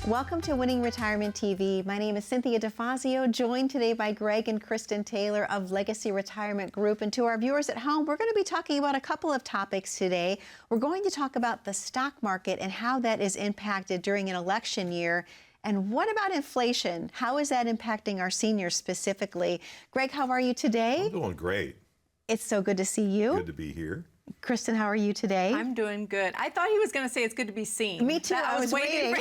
Welcome to Winning Retirement TV. My name is Cynthia DeFazio, joined today by Greg and Kristen Taylor of Legacy Retirement Group. And to our viewers at home, we're going to be talking about a couple of topics today. We're going to talk about the stock market and how that is impacted during an election year. And what about inflation? How is that impacting our seniors specifically? Greg, how are you today? I'm doing great. It's so good to see you. Good to be here. Kristen, how are you today? I'm doing good. I thought he was going to say it's good to be seen. Me too. I was waiting.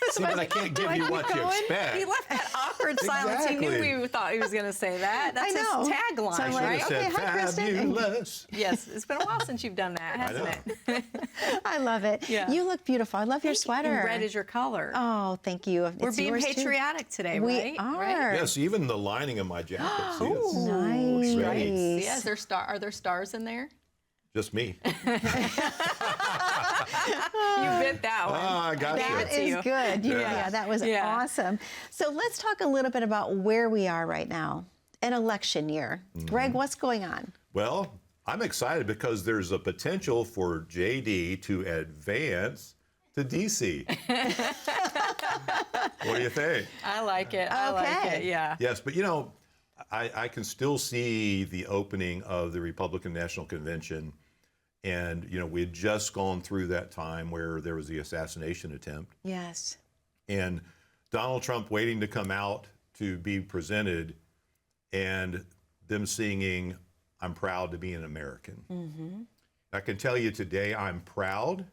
See, but I can't give you what you expect. He left that awkward silence. He knew we thought he was going to say that. That's his tagline, So I'm like, right? okay, hi, Kristen. Fabulous. Yes, it's been a while since you've done that, hasn't it? I love it. Yeah. You look beautiful. I love your sweater. And red is your color. Oh, thank you. We're being patriotic today, right? We are. Right? Yes, even the lining of my jacket. See, it's Nice. great. Yeah, are there stars in there? Just me. You bit that one. I got That you. is good. Yeah, that was awesome. So let's talk a little bit about where we are right now, an election year. Greg, what's going on? Well, I'm excited because there's a potential for JD to advance to DC. What do you think? I like it. I like it. Yeah. Yes, but you know, I can still see the opening of the Republican National Convention. And, you know, we had just gone through that time where there was the assassination attempt. Yes. And Donald Trump waiting to come out to be presented and them singing, "I'm proud to be an American." Mm-hmm. I can tell you today, I'm proud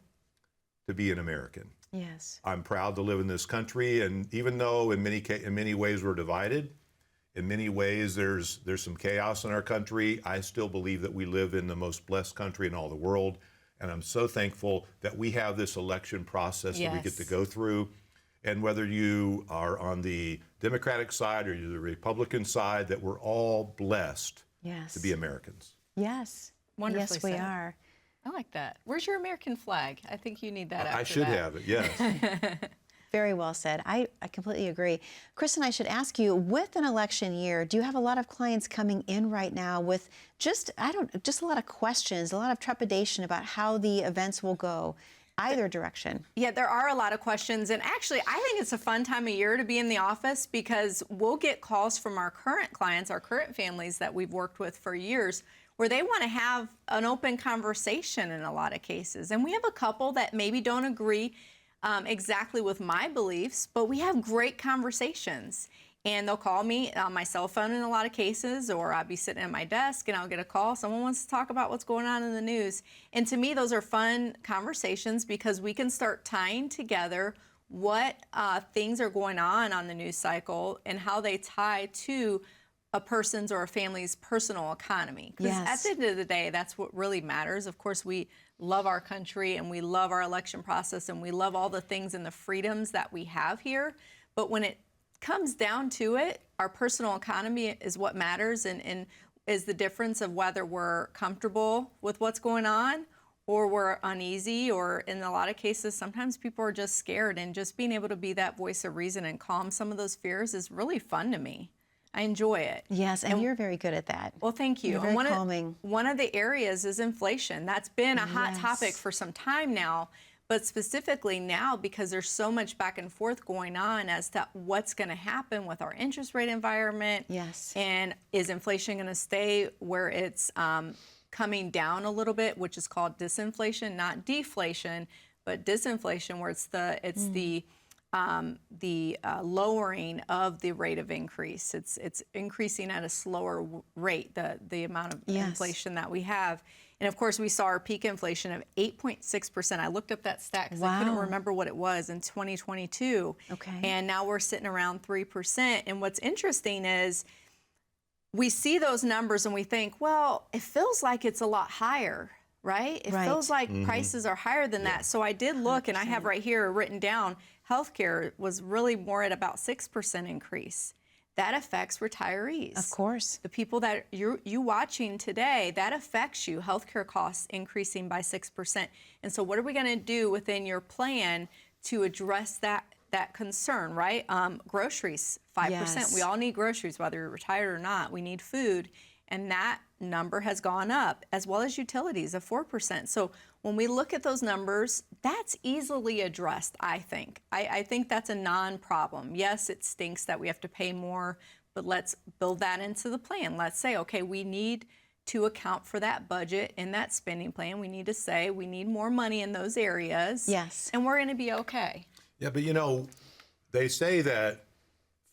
to be an American. Yes. I'm proud to live in this country. And even though in many ways we're divided, in many ways, there's some chaos in our country, I still believe that we live in the most blessed country in all the world. And I'm so thankful that we have this election process that we get to go through. And whether you are on the Democratic side or you're the Republican side, that we're all blessed to be Americans. Yes. Wonderfully Yes, we said. are. I like that. Where's your American flag? I think you need that after I should that. have it, yes. Very well said. I completely agree. Kristen, I should ask you, with an election year, do you have a lot of clients coming in right now with just a lot of questions, a lot of trepidation about how the events will go, either direction? Yeah, there are a lot of questions. And actually, I think it's a fun time of year to be in the office because we'll get calls from our current clients, our current families that we've worked with for years, where they want to have an open conversation in a lot of cases. And we have a couple that maybe don't agree exactly with my beliefs, but we have great conversations. And they'll call me on my cell phone in a lot of cases, or I'll be sitting at my desk and I'll get a call. Someone wants to talk about what's going on in the news. And to me, those are fun conversations because we can start tying together what things are going on the news cycle and how they tie to a person's or a family's personal economy. Because at the end of the day, that's what really matters. Of course, we love our country and we love our election process and we love all the things and the freedoms that we have here. But when it comes down to it, our personal economy is what matters and is the difference of whether we're comfortable with what's going on or we're uneasy, or in a lot of cases, sometimes people are just scared, and just being able to be that voice of reason and calm some of those fears is really fun to me. I enjoy it. Yes, and you're very good at that. Well, thank you. You're very and calming. One of the areas is inflation. That's been a hot topic for some time now, but specifically now because there's so much back and forth going on as to what's going to happen with our interest rate environment. Yes. And is inflation going to stay where it's coming down a little bit, which is called disinflation, not deflation, but disinflation, where it's the lowering of the rate of increase. It's increasing at a slower rate, the amount of inflation that we have. And of course, we saw our peak inflation of 8.6%. I looked up that stat because I couldn't remember what it was in 2022. Okay. And now we're sitting around 3%. And what's interesting is we see those numbers and we think, well, it feels like it's a lot higher, right? It feels like prices are higher than that. So I did look, and I have right here written down, healthcare was really more at about 6% increase. That affects retirees. Of course. The people that you watching today, that affects you. Healthcare costs increasing by 6%. And so what are we going to do within your plan to address that concern, right? Groceries, 5%. We all need groceries, whether you're retired or not. We need food. And that number has gone up, as well as utilities of 4%. So when we look at those numbers, that's easily addressed, I think. I think that's a non-problem. Yes, it stinks that we have to pay more, but let's build that into the plan. Let's say, okay, we need to account for that budget in that spending plan. We need to say we need more money in those areas. Yes. And we're going to be okay. Yeah, but they say that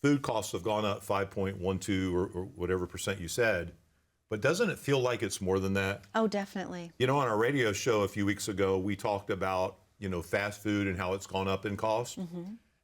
food costs have gone up 5.12 or whatever percent you said, but doesn't it feel like it's more than that? Oh, definitely. On our radio show a few weeks ago, we talked about, fast food and how it's gone up in cost,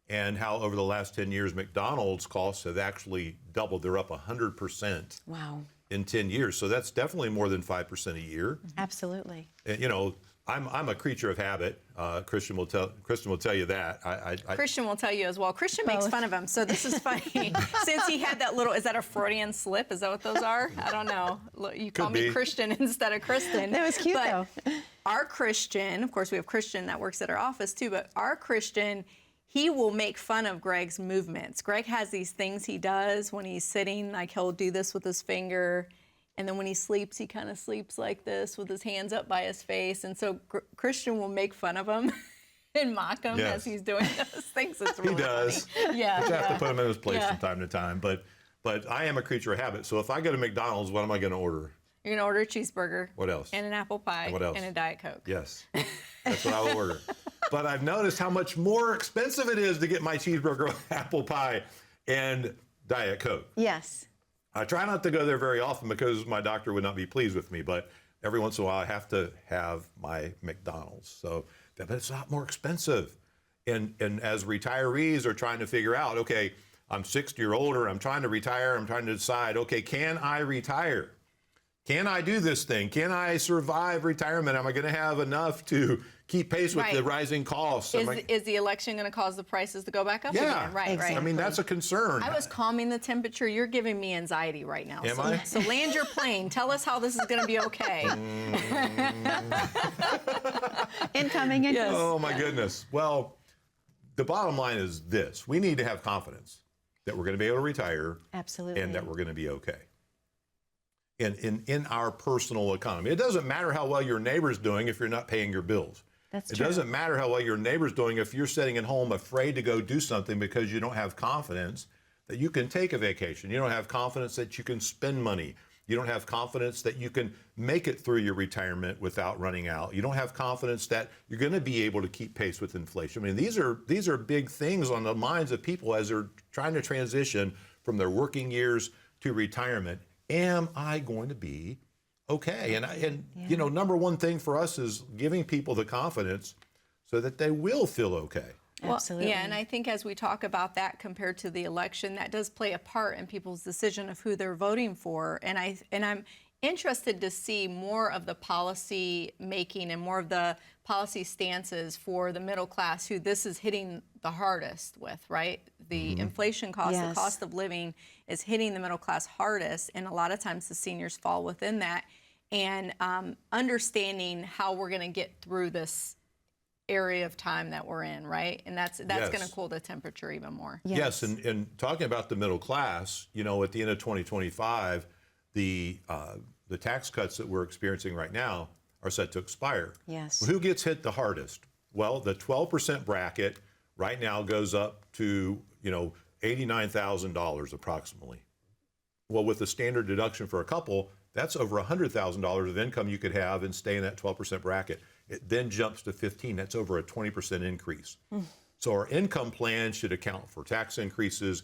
and how over the last 10 years, McDonald's costs have actually doubled. They're up 100% Wow. in 10 years. So that's definitely more than 5% a year. Absolutely. And, I'm a creature of habit. Kristen will tell you that. Christian will tell you as well. Christian makes fun of him, so this is funny. Since he had that little, is that a Freudian slip? Is that what those are? I don't know. Look, you call me Christian instead of Kristen. That was cute, but though. Our Christian, of course, we have Christian that works at our office too, but our Christian, he will make fun of Greg's movements. Greg has these things he does when he's sitting, like he'll do this with his finger. And then when he sleeps, he kind of sleeps like this with his hands up by his face. And so Christian will make fun of him and mock him as he's doing those things. It's really He does. funny. Yeah. You have to put him in his place from time to time. But I am a creature of habit. So if I go to McDonald's, what am I going to order? You're going to order a cheeseburger. What else? And an apple pie. And what else? And a Diet Coke. Yes. That's what I will order. But I've noticed how much more expensive it is to get my cheeseburger, apple pie, and Diet Coke. Yes. I try not to go there very often because my doctor would not be pleased with me, but every once in a while I have to have my McDonald's. So but it's a lot more expensive. And as retirees are trying to figure out, okay, I'm 60 or older, I'm trying to retire, I'm trying to decide, okay, can I retire? Can I do this thing? Can I survive retirement? Am I going to have enough to keep pace with the rising costs? Is the election going to cause the prices to go back up Yeah. again? Right, Exactly. I mean, that's a concern. I was calming the temperature. You're giving me anxiety right now. Am I? So land your plane. Tell us how this is going to be okay. Incoming. Yes. Oh, my goodness. Well, the bottom line is this. We need to have confidence that we're going to be able to retire Absolutely. and that we're going to be okay. In our personal economy. It doesn't matter how well your neighbor's doing if you're not paying your bills. That's It true. doesn't matter how well your neighbor's doing if you're sitting at home afraid to go do something because you don't have confidence that you can take a vacation. You don't have confidence that you can spend money. You don't have confidence that you can make it through your retirement without running out. You don't have confidence that you're going to be able to keep pace with inflation. I mean, these are big things on the minds of people as they're trying to transition from their working years to retirement. Am I going to be okay? And number one thing for us is giving people the confidence so that they will feel okay. Absolutely. Yeah, and I think as we talk about that compared to the election, that does play a part in people's decision of who they're voting for. And I'm interested to see more of the policy making and more of the policy stances for the middle class who this is hitting the hardest with, right? The inflation cost, the cost of living is hitting the middle class hardest, and a lot of times the seniors fall within that. And understanding how we're going to get through this area of time that we're in, right? And that's going to cool the temperature even more. Yes, and talking about the middle class, at the end of 2025, the tax cuts that we're experiencing right now are set to expire. Yes. Well, who gets hit the hardest? Well, the 12% bracket right now goes up to, $89,000 approximately. Well, with the standard deduction for a couple, that's over $100,000 of income you could have and stay in that 12% bracket. It then jumps to 15. That's over a 20% increase. So our income plan should account for tax increases,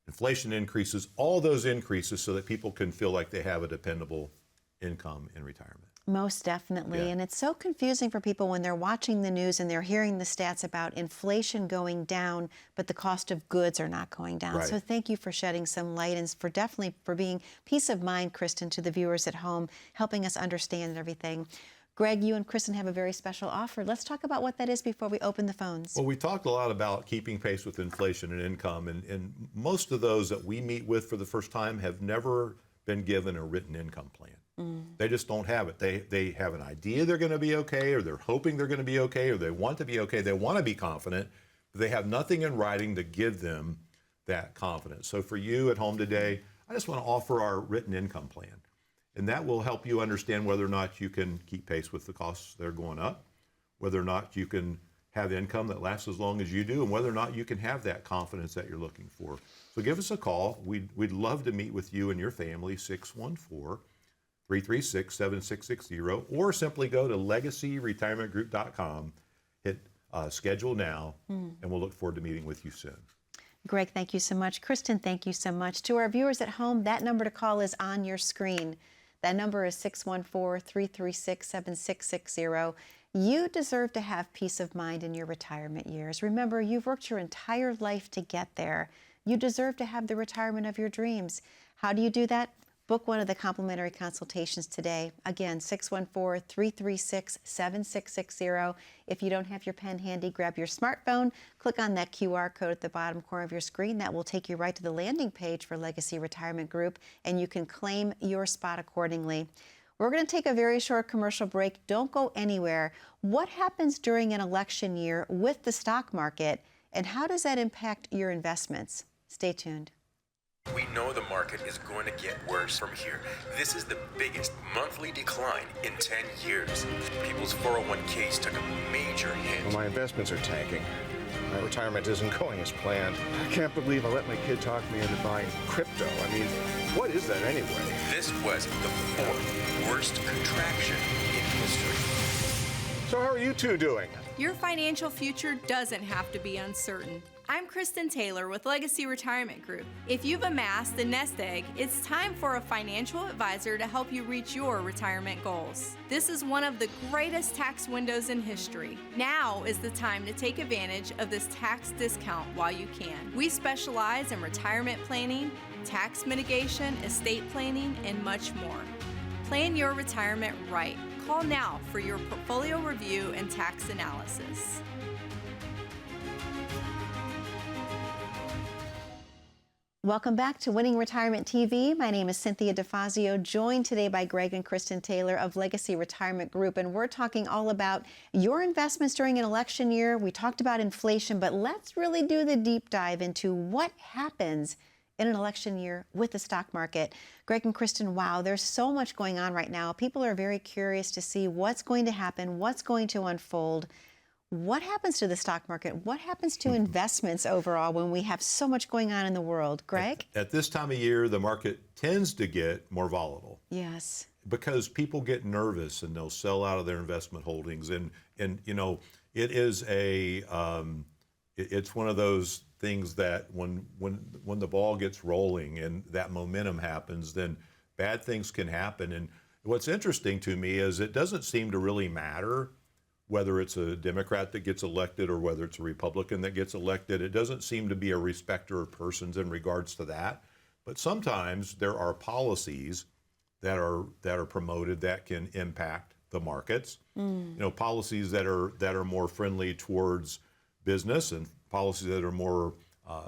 inflation increases, all those increases so that people can feel like they have a dependable income in retirement. Most definitely. Yeah. And it's so confusing for people when they're watching the news and they're hearing the stats about inflation going down, but the cost of goods are not going down. Right. So thank you for shedding some light and for definitely for being peace of mind, Kristen, to the viewers at home, helping us understand everything. Greg, you and Kristen have a very special offer. Let's talk about what that is before we open the phones. Well, we talked a lot about keeping pace with inflation and income, and most of those that we meet with for the first time have never been given a written income plan. They just don't have it. They have an idea they're going to be okay, or they're hoping they're going to be okay, or they want to be okay. They want to be confident, but they have nothing in writing to give them that confidence. So for you at home today, I just want to offer our written income plan. And that will help you understand whether or not you can keep pace with the costs that are going up, whether or not you can have income that lasts as long as you do, and whether or not you can have that confidence that you're looking for. So give us a call. We'd love to meet with you and your family, 614-336-7660, or simply go to legacyretirementgroup.com, hit schedule now, and we'll look forward to meeting with you soon. Greg, thank you so much. Kristen, thank you so much. To our viewers at home, that number to call is on your screen. That number is 614-336-7660. You deserve to have peace of mind in your retirement years. Remember, you've worked your entire life to get there. You deserve to have the retirement of your dreams. How do you do that? Book one of the complimentary consultations today. Again, 614-336-7660. If you don't have your pen handy, grab your smartphone, click on that QR code at the bottom corner of your screen. That will take you right to the landing page for Legacy Retirement Group, and you can claim your spot accordingly. We're going to take a very short commercial break. Don't go anywhere. What happens during an election year with the stock market, and how does that impact your investments? Stay tuned. We know the market is going to get worse from here. This is the biggest monthly decline in 10 years. People's 401ks took a major hit. Well, my investments are tanking. My retirement isn't going as planned. I can't believe I let my kid talk me into buying crypto. I mean, what is that anyway? This was the fourth worst contraction in history. So how are you two doing? Your financial future doesn't have to be uncertain. I'm Kristen Taylor with Legacy Retirement Group. If you've amassed a nest egg, it's time for a financial advisor to help you reach your retirement goals. This is one of the greatest tax windows in history. Now is the time to take advantage of this tax discount while you can. We specialize in retirement planning, tax mitigation, estate planning, and much more. Plan your retirement right. Call now for your portfolio review and tax analysis. Welcome back to Winning Retirement TV. My name is Cynthia DeFazio, joined today by Greg and Kristen Taylor of Legacy Retirement Group, and we're talking all about your investments during an election year. We talked about inflation, but let's really do the deep dive into what happens in an election year with the stock market. Greg and Kristen, wow, there's so much going on right now. People are very curious to see what's going to happen, what's going to unfold. What happens to the stock market? What happens to investments overall when we have so much going on in the world? Greg? At this time of year, the market tends to get more volatile. Yes. Because people get nervous and they'll sell out of their investment holdings. And you know, it is it's one of those things that when the ball gets rolling and that momentum happens, then bad things can happen. And what's interesting to me is it doesn't seem to really matter whether it's a Democrat that gets elected or whether it's a Republican that gets elected. It doesn't seem to be a respecter of persons in regards to that. But sometimes there are policies that are promoted that can impact the markets. You know, policies that are more friendly towards business and policies that are more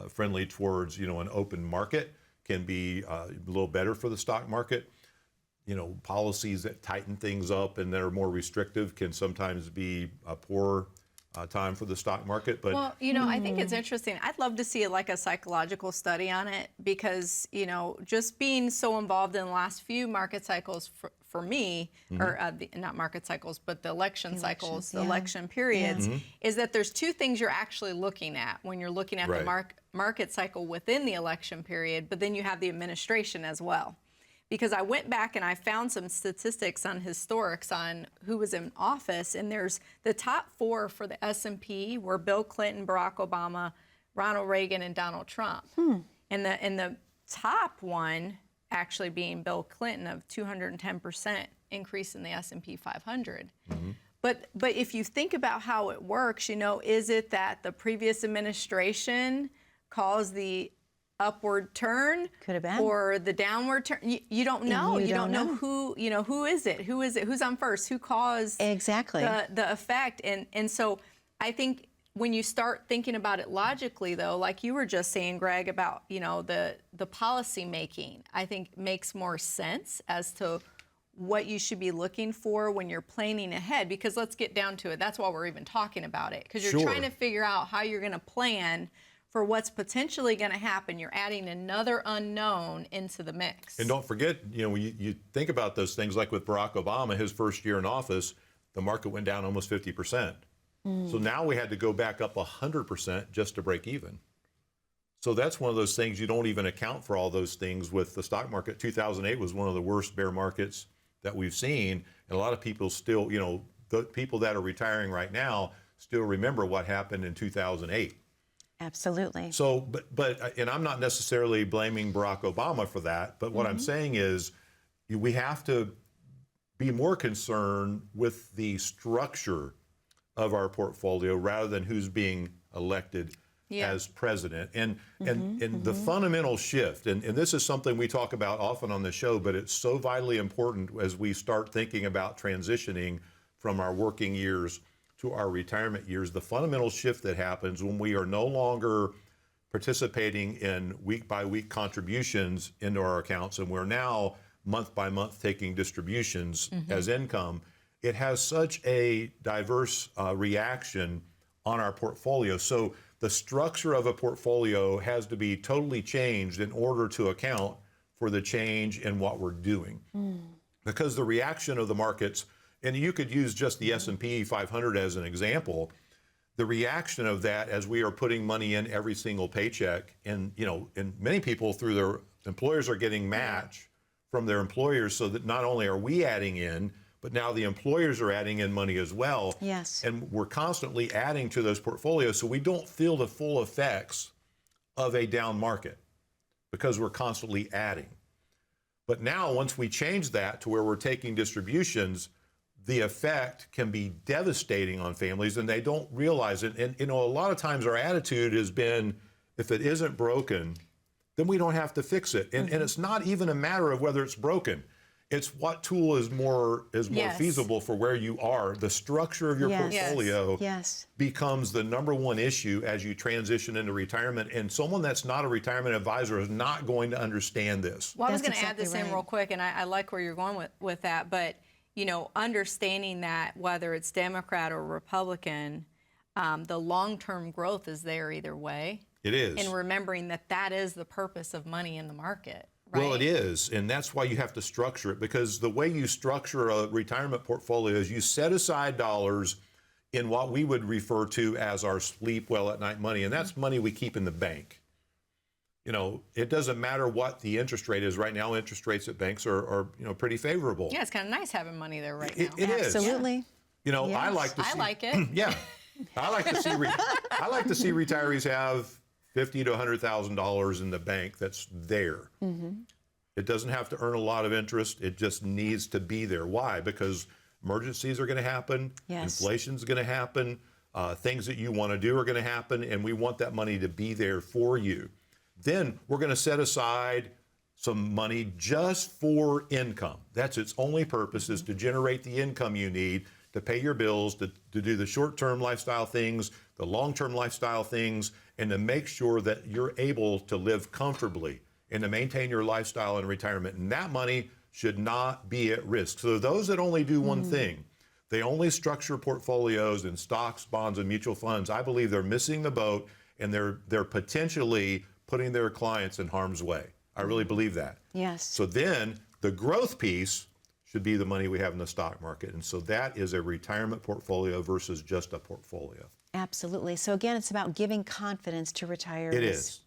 friendly towards, you know, an open market can be a little better for the stock market. You know, policies that tighten things up and that are more restrictive can sometimes be a poor time for the stock market. But well, you know, I think it's interesting. I'd love to see like a psychological study on it because, you know, just being so involved in the last few market cycles for me, or not market cycles, but the election cycles, the election periods, is that there's two things you're actually looking at when you're looking at the market cycle within the election period, but then you have the administration as well. Because I went back and I found some statistics on historics on who was in office, and there's the top four for the S&P were Bill Clinton, Barack Obama, Ronald Reagan, and Donald Trump. And the top one actually being Bill Clinton of 210% increase in the S&P 500. But if you think about how it works, you know, is it that the previous administration caused the upward turn, could have been, or the downward turn? You don't know. You don't know who, you know, who is it? Who's on first? Who caused exactly the effect? And so I think when you start thinking about it logically, though, like you were just saying, Greg, about, you know, the policy making, I think makes more sense as to what you should be looking for when you're planning ahead. Because let's get down to it. That's why we're even talking about it. Because you're trying to figure out how you're going to plan for what's potentially going to happen. You're adding another unknown into the mix. And don't forget, when you think about those things, like with Barack Obama, his first year in office, the market went down almost 50%. So now we had to go back up 100% just to break even. So that's one of those things you don't even account for all those things with the stock market. 2008 was one of the worst bear markets that we've seen. And a lot of people still, the people that are retiring right now still remember what happened in 2008. Absolutely. So, and I'm not necessarily blaming Barack Obama for that, but what I'm saying is we have to be more concerned with the structure of our portfolio rather than who's being elected as president. And the fundamental shift, and this is something we talk about often on the show, but it's so vitally important as we start thinking about transitioning from our working years to our retirement years, the fundamental shift that happens when we are no longer participating in week-by-week contributions into our accounts, and we're now month-by-month taking distributions as income. It has such a diverse reaction on our portfolio. So the structure of a portfolio has to be totally changed in order to account for the change in what we're doing. Because the reaction of the markets, and you could use just the S&P 500 as an example, the reaction of that as we are putting money in every single paycheck, and and many people through their employers are getting match from their employers, so that not only are we adding in, but now the employers are adding in money as well. Yes. And we're constantly adding to those portfolios, so we don't feel the full effects of a down market because we're constantly adding. But now, once we change that to where we're taking distributions, the effect can be devastating on families, and they don't realize it. And a lot of times our attitude has been, if it isn't broken, then we don't have to fix it. And it's not even a matter of whether it's broken. It's what tool is more feasible for where you are. The structure of your portfolio becomes the number one issue as you transition into retirement. And someone that's not a retirement advisor is not going to understand this. Well, I was That's going to add this exactly in real quick, and I like where you're going with that. But understanding that whether it's Democrat or Republican, the long-term growth is there either way. It is. And remembering that is the purpose of money in the market. Right? Well, it is, and that's why you have to structure it, because the way you structure a retirement portfolio is you set aside dollars in what we would refer to as our sleep well at night money, and that's money we keep in the bank. It doesn't matter what the interest rate is. Right now, interest rates at banks are pretty favorable. Yeah, it's kind of nice having money there right now. It is. Absolutely. I like to see. I like it. Yeah, I like to see. I like to see retirees have $50,000 to $100,000 in the bank that's there. It doesn't have to earn a lot of interest. It just needs to be there. Why? Because emergencies are going to happen. Yes. Inflation's going to happen. Things that you want to do are going to happen, and we want that money to be there for you. Then we're going to set aside some money just for income. That's its only purpose, is to generate the income you need to pay your bills, to do the short-term lifestyle things, the long-term lifestyle things, and to make sure that you're able to live comfortably and to maintain your lifestyle in retirement. And that money should not be at risk. So those that only do one thing, they only structure portfolios in stocks, bonds, and mutual funds, I believe they're missing the boat, and they're potentially putting their clients in harm's way. I really believe that. Yes. So then the growth piece should be the money we have in the stock market. And so that is a retirement portfolio versus just a portfolio. Absolutely. So again, it's about giving confidence to retirees. It is.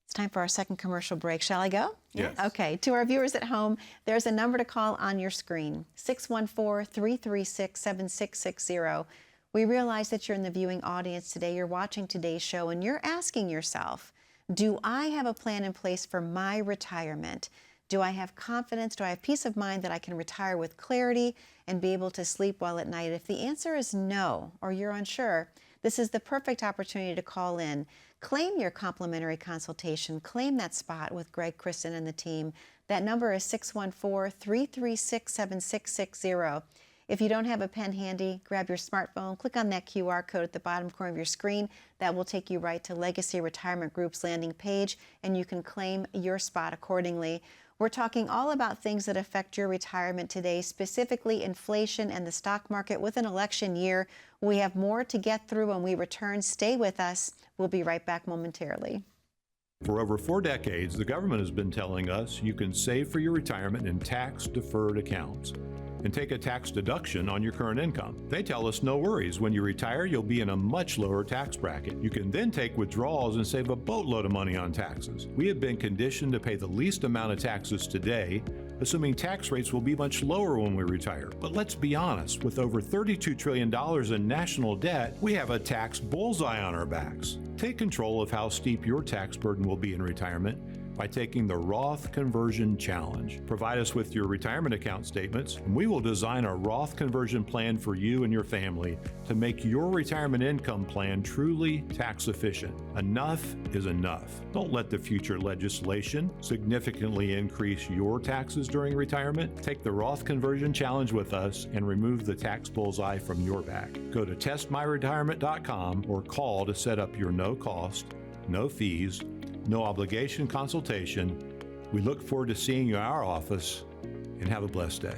It's time for our second commercial break. Shall I go? Yes. Okay. To our viewers at home, there's a number to call on your screen, 614-336-7660. We realize that you're in the viewing audience today. You're watching today's show, and you're asking yourself, do I have a plan in place for my retirement? Do I have confidence? Do I have peace of mind that I can retire with clarity and be able to sleep well at night? If the answer is no, or you're unsure, this is the perfect opportunity to call in. Claim your complimentary consultation. Claim that spot with Greg, Kristen, and the team. That number is 614-336-7660. If you don't have a pen handy, grab your smartphone, click on that QR code at the bottom corner of your screen. That will take you right to Legacy Retirement Group's landing page, and you can claim your spot accordingly. We're talking all about things that affect your retirement today, specifically inflation and the stock market with an election year. We have more to get through when we return. Stay with us. We'll be right back momentarily. For over 4 decades, the government has been telling us you can save for your retirement in tax-deferred accounts and take a tax deduction on your current income. They tell us no worries. When you retire, you'll be in a much lower tax bracket. You can then take withdrawals and save a boatload of money on taxes. We have been conditioned to pay the least amount of taxes today, assuming tax rates will be much lower when we retire. But let's be honest, with over $32 trillion in national debt, we have a tax bullseye on our backs. Take control of how steep your tax burden will be in retirement by taking the Roth Conversion Challenge. Provide us with your retirement account statements, and we will design a Roth conversion plan for you and your family to make your retirement income plan truly tax efficient. Enough is enough. Don't let the future legislation significantly increase your taxes during retirement. Take the Roth Conversion Challenge with us and remove the tax bullseye from your back. Go to testmyretirement.com or call to set up your no cost, no fees, no obligation consultation. We look forward to seeing you in our office, and have a blessed day.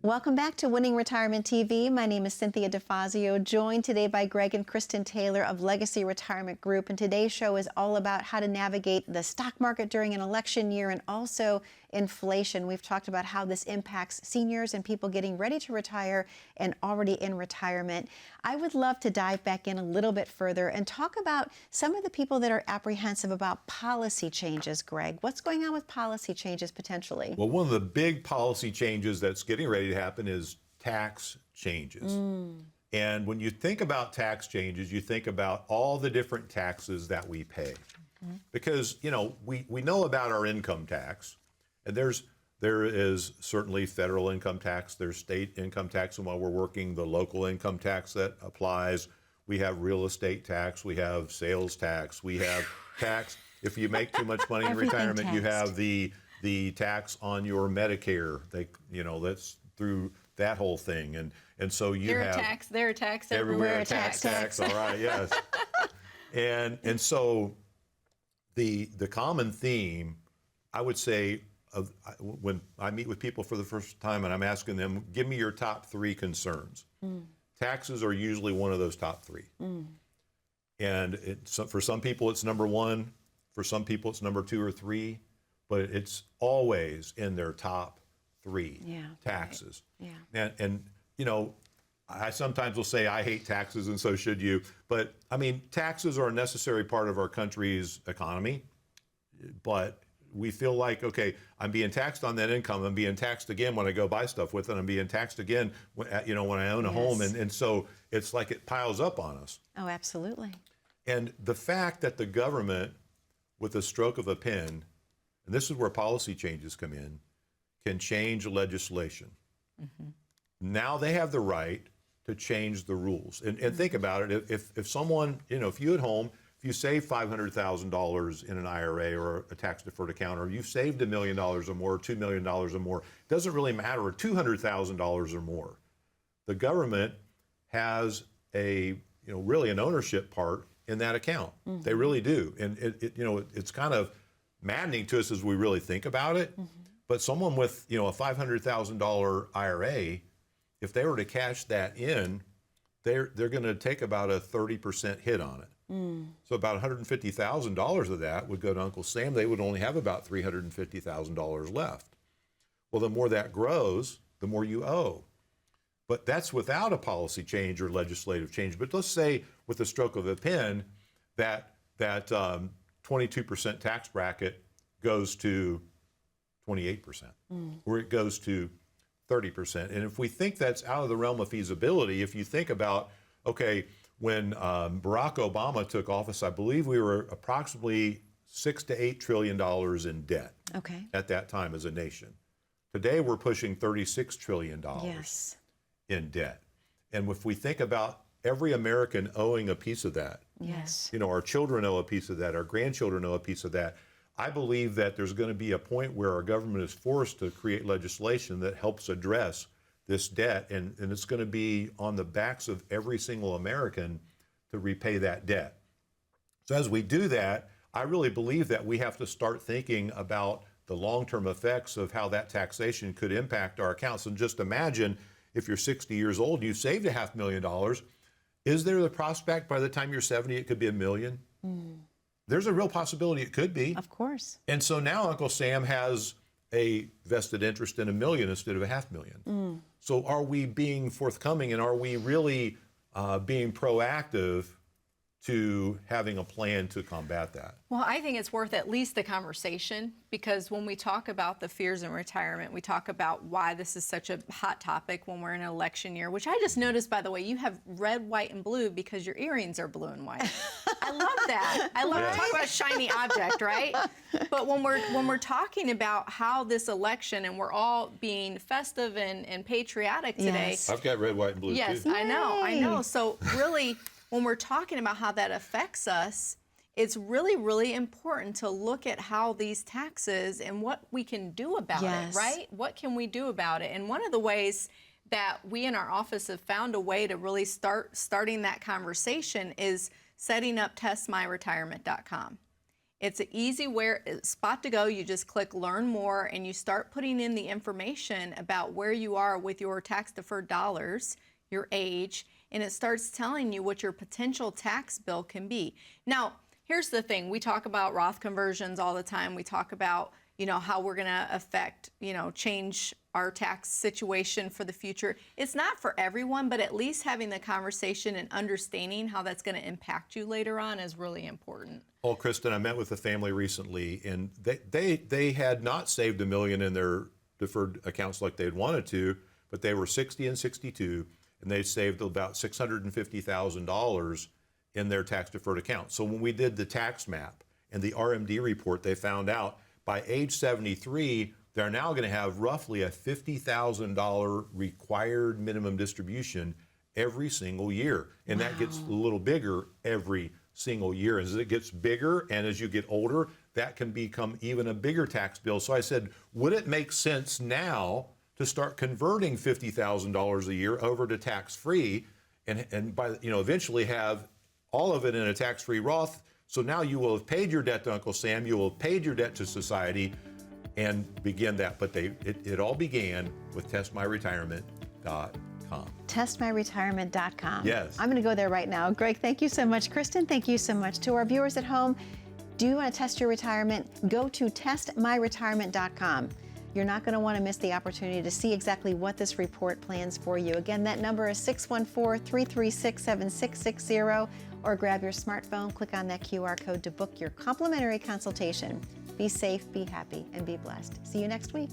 Welcome back to Winning Retirement TV. My name is Cynthia DeFazio, joined today by Greg and Kristen Taylor of Legacy Retirement Group. And today's show is all about how to navigate the stock market during an election year and also inflation. We've talked about how this impacts seniors and people getting ready to retire and already in retirement. I would love to dive back in a little bit further and talk about some of the people that are apprehensive about policy changes, Greg. What's going on with policy changes potentially? Well, one of the big policy changes that's getting ready to happen is tax changes. And when you think about tax changes, you think about all the different taxes that we pay. Because, you know, we know about our income tax, and there is certainly federal income tax, there's state income tax, and while we're working, the local income tax that applies. We have real estate tax, we have sales tax, we have tax. If you make too much money in Everything retirement, you taxed. have the tax on your Medicare. That's through that whole thing. And so you You're have a tax, they're a tax, everywhere everywhere a tax. All right, yes. And so the common theme, I would say, when I meet with people for the first time and I'm asking them, give me your top 3 concerns. Taxes are usually one of those top 3. And for some people it's number 1, for some people it's number 2 or 3, but it's always in their top 3, taxes. Right. Yeah. And you know, I sometimes will say I hate taxes, and so should you. But I mean, taxes are a necessary part of our country's economy. But we feel like, okay, I'm being taxed on that income. I'm being taxed again when I go buy stuff with it. I'm being taxed again, when I own a home. And so it's like it piles up on us. Oh, absolutely. And the fact that the government, with a stroke of a pen, and this is where policy changes come in, can change legislation. Now they have the right to change the rules. And think about it, if someone, if you at home, if you save $500,000 in an IRA or a tax-deferred account, or you've saved $1 million or more, $2 million or more, it doesn't really matter, or $200,000 or more. The government has really an ownership part in that account. They really do. And it's kind of maddening to us as we really think about it. But someone with, a $500,000 IRA, if they were to cash that in, they're going to take about a 30% hit on it. So about $150,000 of that would go to Uncle Sam. They would only have about $350,000 left. Well, the more that grows, the more you owe. But that's without a policy change or legislative change. But let's say with the stroke of a pen, that 22% tax bracket goes to 28%, or it goes to 30%. And if we think that's out of the realm of feasibility, if you think about, okay, when Barack Obama took office, I believe we were approximately $6 to $8 trillion in debt at that time as a nation. Today, we're pushing $36 trillion in debt. And if we think about every American owing a piece of that, our children owe a piece of that, our grandchildren owe a piece of that, I believe that there's going to be a point where our government is forced to create legislation that helps address this debt, and it's going to be on the backs of every single American to repay that debt. So as we do that, I really believe that we have to start thinking about the long-term effects of how that taxation could impact our accounts. And just imagine if you're 60 years old, you've saved $500,000. Is there the prospect by the time you're 70, it could be $1 million? There's a real possibility it could be. Of course. And so now Uncle Sam has a vested interest in $1 million instead of $500,000. So are we being forthcoming, and are we really being proactive to having a plan to combat that? Well, I think it's worth at least the conversation, because when we talk about the fears in retirement, we talk about why this is such a hot topic when we're in an election year, which I just noticed, by the way, you have red, white, and blue because your earrings are blue and white. I love that. I love to talk about a shiny object, right? But when we're talking about how this election, and we're all being festive and patriotic today. Yes. I've got red, white, and blue Yes, too. I know. Yay. So really, when we're talking about how that affects us, it's really, really important to look at how these taxes and what we can do about Yes. it, right? What can we do about it? And one of the ways that we in our office have found a way to really starting that conversation is setting up testmyretirement.com. It's an easy spot to go. You just click learn more, and you start putting in the information about where you are with your tax deferred dollars, your age, and it starts telling you what your potential tax bill can be. Now, here's the thing. We talk about Roth conversions all the time. We talk about, how we're going to affect, change our tax situation for the future. It's not for everyone, but at least having the conversation and understanding how that's going to impact you later on is really important. Well, Kristen, I met with a family recently, and they had not saved $1 million in their deferred accounts like they'd wanted to, but they were 60 and 62, and they saved about $650,000 in their tax deferred account. So when we did the tax map and the RMD report, they found out by age 73, they're now going to have roughly a $50,000 required minimum distribution every single year. And that gets a little bigger every single year. As it gets bigger and as you get older, that can become even a bigger tax bill. So I said, would it make sense now to start converting $50,000 a year over to tax-free, and by eventually have all of it in a tax-free Roth? So now you will have paid your debt to Uncle Sam, you will have paid your debt to society, and begin that. But it all began with testmyretirement.com. Testmyretirement.com. Yes. I'm going to go there right now. Greg, thank you so much. Kristen, thank you so much. To our viewers at home, do you want to test your retirement? Go to testmyretirement.com. You're not going to want to miss the opportunity to see exactly what this report plans for you. Again, that number is 614-336-7660, or grab your smartphone, click on that QR code to book your complimentary consultation. Be safe, be happy, and be blessed. See you next week.